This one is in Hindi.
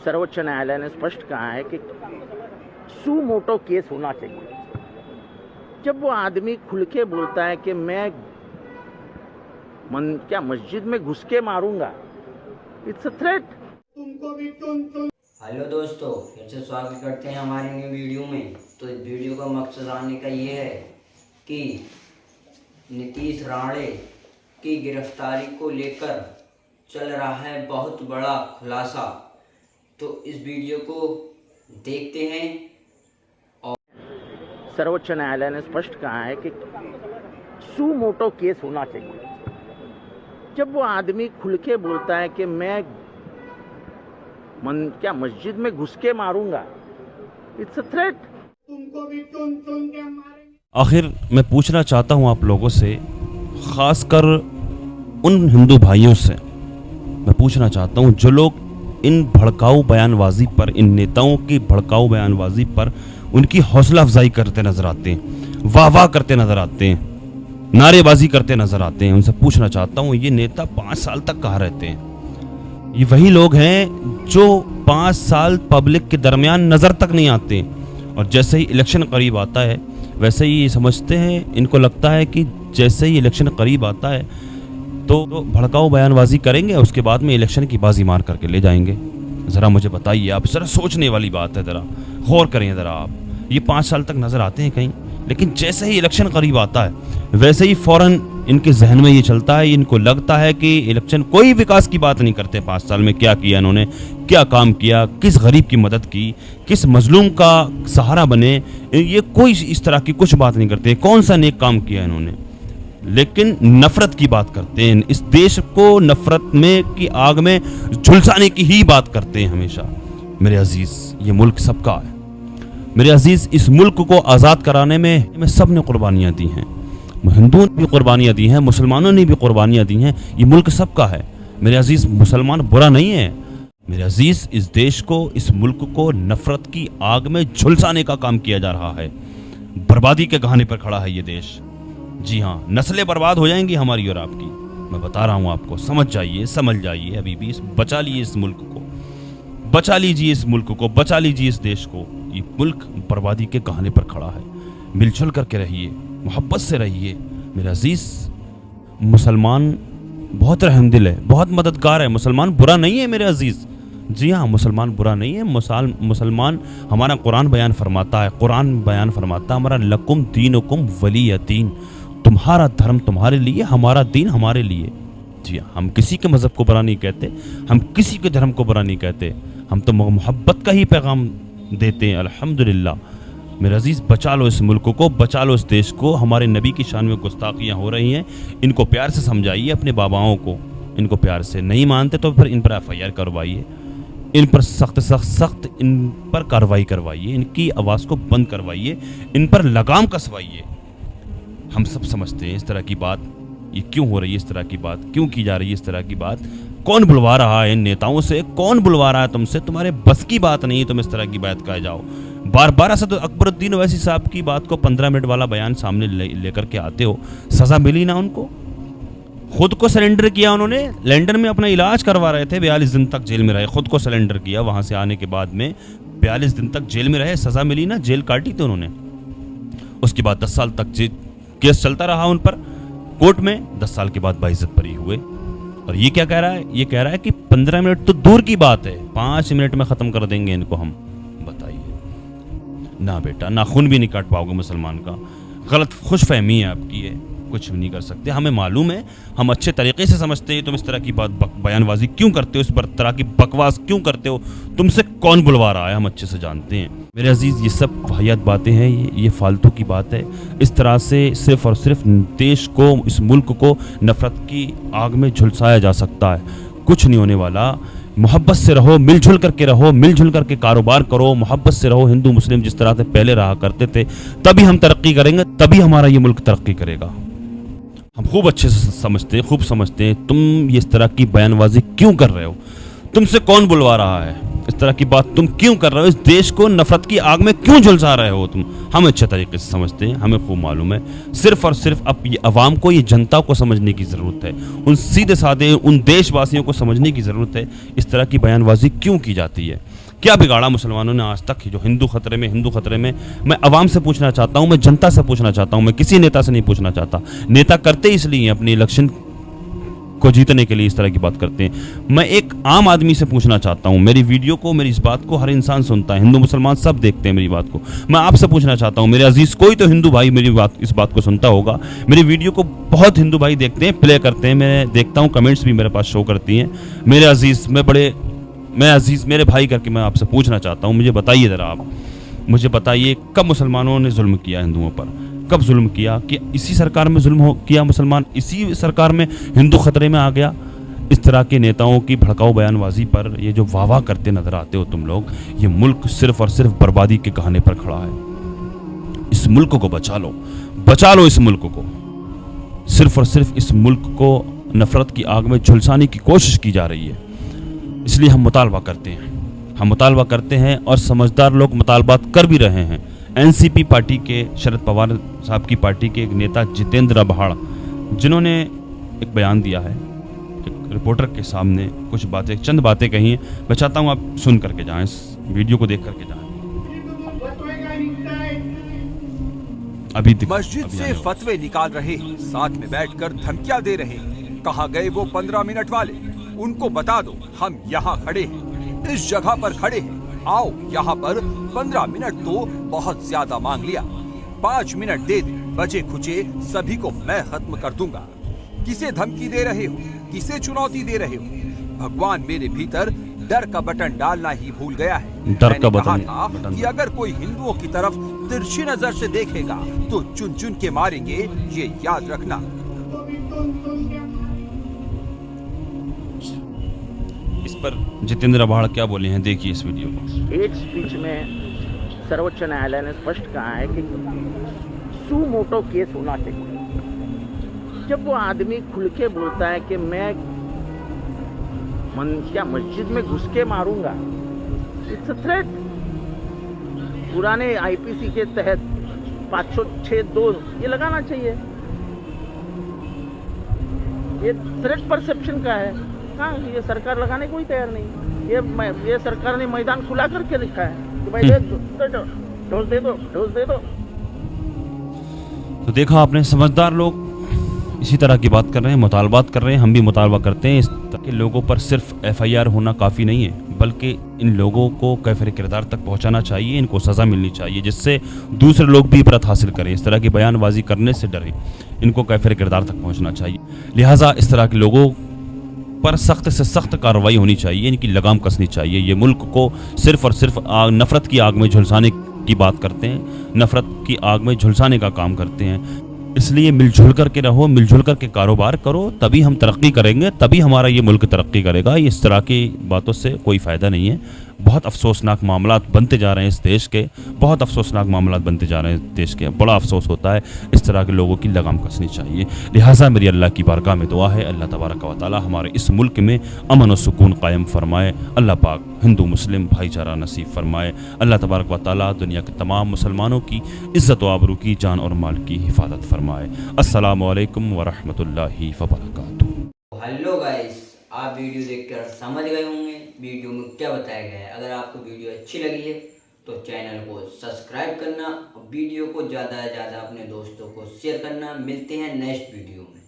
सर्वोच्च न्यायालय ने स्पष्ट कहा है कि सुमोटो केस होना चाहिए। जब वो आदमी खुल के बोलता है कि मैं मस्जिद में घुस के मारूंगा, इट्स अ थ्रेट। हेलो दोस्तों, फिर से स्वागत करते हैं हमारी न्यू वीडियो में। तो इस वीडियो का मकसद आने का ये है कि नीतीश राणे की गिरफ्तारी को लेकर चल रहा है बहुत बड़ा खुलासा। तो इस वीडियो को देखते हैं। और सर्वोच्च न्यायालय ने स्पष्ट कहा है कि सुमोटो केस होना चाहिए। जब वो आदमी खुल के बोलता है कि मैं मस्जिद में घुस के मारूंगा, इट्स अ थ्रेट। तुमको भी चुन के मारेंगे। आखिर मैं पूछना चाहता हूं आप लोगों से, खासकर उन हिंदू भाइयों से मैं पूछना चाहता हूं जो लोग इन भड़काऊ बयानबाजी पर, इन नेताओं की भड़काऊ बयानबाजी पर उनकी हौसला अफजाई करते नजर आते हैं, वाह वाह करते नजर आते हैं, नारेबाजी करते नजर आते हैं, उनसे पूछना चाहता हूं ये नेता 5 साल तक कहाँ रहते हैं? ये वही लोग हैं जो 5 साल पब्लिक के दरमियान नज़र तक नहीं आते, और जैसे ही इलेक्शन करीब आता है वैसे ही समझते हैं, इनको लगता है कि जैसे ही इलेक्शन करीब आता है तो भड़काऊ बयानबाजी करेंगे, उसके बाद में इलेक्शन की बाजी मार करके ले जाएंगे। ज़रा मुझे बताइए, आप ज़रा सोचने वाली बात है, ज़रा गौर करें ज़रा आप। ये 5 साल तक नज़र आते हैं कहीं, लेकिन जैसे ही इलेक्शन करीब आता है वैसे ही फ़ौरन इनके जहन में ये चलता है, इनको लगता है कि इलेक्शन, कोई विकास की बात नहीं करते। 5 साल में क्या किया इन्होंने, क्या काम किया, किस गरीब की मदद की, किस मजलूम का सहारा बने, ये कोई इस तरह की कुछ बात नहीं करते। कौन सा नेक काम किया इन्होंने, लेकिन नफरत की बात करते हैं। इस देश को नफरत में की आग में झुलसाने की ही बात करते हैं हमेशा। मेरे अजीज, ये मुल्क सबका है। मेरे अजीज, इस मुल्क को आज़ाद कराने में सब ने कुर्बानियाँ दी हैं। हिंदुओं ने भी कुर्बानियाँ दी हैं, मुसलमानों ने भी कुर्बानियाँ दी हैं। ये मुल्क सबका है मेरे अजीज। मुसलमान बुरा नहीं है मेरे अजीज। इस देश को, इस मुल्क को नफरत की आग में झुलसाने का काम किया जा रहा है। बर्बादी के गहाने पर खड़ा है ये देश। जी हाँ, नस्लें बर्बाद हो जाएंगी हमारी और आपकी। मैं बता रहा हूँ आपको, समझ जाइए, समझ जाइए। अभी भी बचा लीजिए इस मुल्क को, बचा लीजिए इस मुल्क को, बचा लीजिए इस देश को। ये मुल्क बर्बादी के गहाने पर खड़ा है। मिलजुल करके रहिए, मोहब्बत से रहिए मेरे अजीज। मुसलमान बहुत रहमदिल है, बहुत मददगार है। मुसलमान बुरा नहीं है मेरे अजीज। जी हाँ, मुसलमान बुरा नहीं है। मुसलमान, हमारा कुरान बयान फरमाता है, कुरान बयान फरमाता है हमारा लकुम दीनुकुम वलिय दीन, तुम्हारा धर्म तुम्हारे लिए, हमारा दीन हमारे लिए। जी हाँ, हम किसी के मज़हब को बुरा नहीं कहते, हम किसी के धर्म को बुरा नहीं कहते, हम तो मोहब्बत का ही पैगाम देते हैं। अल्हम्दुलिल्लाह मेरे अजीज़, बचा लो इस मुल्क को, बचा लो इस देश को। हमारे नबी की शान में गुस्ताखियाँ हो रही हैं, इनको प्यार से समझाइए अपने बाबाओं को, इनको प्यार से। नहीं मानते तो फिर इन पर FIR करवाइए, इन पर सख्त इन पर कार्रवाई करवाइए, इनकी आवाज़ को बंद करवाइए, इन पर लगाम कसवाइए। हम सब समझते हैं इस तरह की बात, ये क्यों हो रही है, इस तरह की बात क्यों की जा रही है, इस तरह की बात कौन बुलवा रहा है इन नेताओं से, कौन बुलवा रहा है तुमसे? तुम्हारे बस की बात नहीं है, तुम इस तरह की बात कह जाओ। बार असद अकबरुद्दीन ओवैसी साहब की बात को 15 मिनट वाला बयान सामने लेकर के आते हो, सज़ा मिली ना उनको? खुद को सरेंडर किया उन्होंने, लंदन में अपना इलाज करवा रहे थे, 42 दिन तक जेल में रहे, खुद को सरेंडर किया। वहाँ से आने के बाद में 42 दिन तक जेल में रहे, सज़ा मिली ना, जेल काटी थी उन्होंने। उसके बाद 10 साल तक केस चलता रहा उन पर कोर्ट में, 10 साल के बाद बाइज्जत बरी हुए। और ये क्या कह रहा है? ये कह रहा है कि 15 मिनट तो दूर की बात है, 5 मिनट में ख़त्म कर देंगे इनको हम। बताइए ना बेटा, ना खून भी नहीं काट पाओगे मुसलमान का। गलत खुशफहमी है आपकी, है कुछ भी नहीं कर सकते। हमें मालूम है, हम अच्छे तरीके से समझते हैं तुम इस तरह की बात बयानबाजी क्यों करते हो, इस पर तरह की बकवास क्यों करते हो, तुमसे कौन बुलवा रहा है, हम अच्छे से जानते हैं मेरे अजीज़। ये सब वाहियात बातें हैं, ये फालतू की बात है। इस तरह से सिर्फ और सिर्फ देश को, इस मुल्क को नफरत की आग में झुलसाया जा सकता है। कुछ नहीं होने वाला। मोहब्बत से रहो, मिलजुल करके रहो, मिलजुल करके कारोबार करो, मोहब्बत से रहो। हिंदू मुस्लिम जिस तरह से पहले रहा करते थे, तभी हम तरक्की करेंगे, तभी हमारा ये मुल्क तरक्की करेगा। हम खूब अच्छे से समझते हैं, खूब समझते हैं तुम इस तरह की बयानबाजी क्यों कर रहे हो, तुमसे कौन बुलवा रहा है। इस तरह की बात तुम क्यों कर रहे हो? इस देश को नफरत की आग में क्यों झुलसा रहे हो तुम? हम अच्छे तरीके से समझते हैं, हमें खूब मालूम है। सिर्फ और सिर्फ अब ये अवाम को, ये जनता को समझने की ज़रूरत है। उन सीधे साधे उन देशवासियों को समझने की ज़रूरत है इस तरह की बयानबाजी क्यों की जाती है। क्या बिगाड़ा मुसलमानों ने आज तक? जो हिंदू खतरे में, हिंदू खतरे में। मैं अवाम से पूछना चाहता हूँ, मैं जनता से पूछना चाहता हूँ, मैं किसी नेता से नहीं पूछना चाहता। नेता करते इसलिए अपने इलेक्शन को जीतने के लिए इस तरह की बात करते हैं। मैं एक आम आदमी से पूछना चाहता हूं, मेरी वीडियो को, मेरी इस बात को हर इंसान सुनता है, हिंदू मुसलमान सब देखते हैं मेरी बात को। मैं आपसे पूछना चाहता हूं, मेरे अजीज कोई तो हिंदू भाई मेरी बात, इस बात को सुनता होगा। मेरी वीडियो को बहुत हिंदू भाई देखते हैं, प्ले करते हैं, मैं देखता हूं, कमेंट्स भी मेरे पास शो करती हैं। मेरे अजीज, मैं अजीज मेरे भाई करके मैं आपसे पूछना चाहता हूँ, मुझे बताइए ज़रा, आप मुझे बताइए कब मुसलमानों ने जुल्म किया हिंदुओं पर? कब जुल्म किया? कि इसी सरकार में जुल्म हो किया मुसलमान, इसी सरकार में हिंदू खतरे में आ गया? इस तरह के नेताओं की भड़काऊ बयानबाजी पर ये जो वाह वाह करते नजर आते हो तुम लोग, ये मुल्क सिर्फ और सिर्फ बर्बादी के कहने पर खड़ा है। इस मुल्क को बचा लो, बचा लो इस मुल्क को। सिर्फ और सिर्फ इस मुल्क को नफरत की आग में झुलसाने की कोशिश की जा रही है। इसलिए हम मुतालबा करते हैं, हम मुतालबा करते हैं और समझदार लोग मुतालबात कर भी रहे हैं। एनसीपी पार्टी के, शरद पवार साहब की पार्टी के एक नेता जितेंद्र अभाड़, जिन्होंने एक बयान दिया है, एक रिपोर्टर के सामने कुछ बातें, चंद बातें कही हैं। मैं चाहता हूं आप सुन करके जाएं, इस वीडियो को देख करके जाएं। अभी मस्जिद से फतवे निकाल रहे, साथ में बैठकर धमकियां दे रहे। कहाँ गए वो 15 मिनट वाले? उनको बता दो हम यहाँ खड़े हैं, इस जगह पर खड़े हैं, आओ यहाँ पर। 15 मिनट तो बहुत ज्यादा मांग लिया, 5 मिनट दे दे, बचे खुचे सभी को मैं खत्म कर दूंगा। किसे धमकी दे रहे हो? किसे चुनौती दे रहे हो? भगवान मेरे भीतर डर का बटन डालना ही भूल गया है। डर का मैंने कहा बटन था कि अगर कोई हिंदुओं की तरफ तिरछी नजर से देखेगा तो चुन चुन के मारेंगे, ये याद रखना। इस पर जितेंद्र अभाड़ क्या बोले हैं, देखिए इस वीडियो को। हेट स्पीच में सर्वोच्च न्यायालय ने स्पष्ट कहा है कि सुमोटो केस होना चाहिए। जब वो आदमी खुल के बोलता है कि मैं क्या मस्जिद में घुस के मारूंगा, इट्स अ थ्रेट। पुराने आईपीसी के तहत 506(2) ये लगाना चाहिए। ये थ्रेट परसेप्शन का है। हाँ, ये सरकार लगाने को ही तैयार नहीं। ये सरकार ने मैदान खुला करके रखा है कि भाई डोज दे दो। तो देखा आपने, समझदार लोग इसी तरह की बात कर रहे हैं, मुतालबात कर रहे हैं। हम भी मुतालबा करते हैं। इस तरह के लोगों पर सिर्फ FIR होना काफ़ी नहीं है, बल्कि इन लोगों को कैफिर किरदार तक पहुंचाना चाहिए, इनको सज़ा मिलनी चाहिए, जिससे दूसरे लोग भी इबरत हासिल करें। इस तरह की बयानबाजी करने से डरें, इनको कैफिर किरदार तक पहुँचना चाहिए। लिहाजा इस तरह के लोगों पर सख्त से सख्त कार्रवाई होनी चाहिए, इनकी लगाम कसनी चाहिए। ये मुल्क को सिर्फ और सिर्फ नफ़रत की आग में झुलसाने की बात करते हैं, नफ़रत की आग में झुलसाने का काम करते हैं। इसलिए मिलजुल कर के रहो, मिलजुल कर के कारोबार करो, तभी हम तरक्की करेंगे, तभी हमारा ये मुल्क तरक्की करेगा। इस तरह की बातों से कोई फ़ायदा नहीं है। बहुत अफसोसनाक मामलात बनते जा रहे हैं इस देश के, बहुत अफसोसनाक मामलात बनते जा रहे हैं इस देश के। बड़ा अफसोस होता है। इस तरह के लोगों की लगाम कसनी चाहिए। लिहाजा मेरी अल्लाह की बारगाह में दुआ है, अल्लाह तबारक व तआला हमारे इस मुल्क में अमन और सुकून कायम फरमाए। अल्लाह पाक हिंदू मुस्लिम भाईचारा नसीब फरमाए। अल्लाह तबारक व तआला दुनिया के तमाम मुसलमानों की इज़्ज़त व आबरू की, जान और माल की हिफाजत फरमाए। अस्सलामु अलैकुम व रहमतुल्लाहि व बरकातुहू। हेलो गाइस, आप वीडियो देखकर समझ गए होंगे वीडियो में क्या बताया गया है। अगर आपको वीडियो अच्छी लगी है तो चैनल को सब्सक्राइब करना और वीडियो को ज़्यादा से ज़्यादा अपने दोस्तों को शेयर करना। मिलते हैं नेक्स्ट वीडियो में।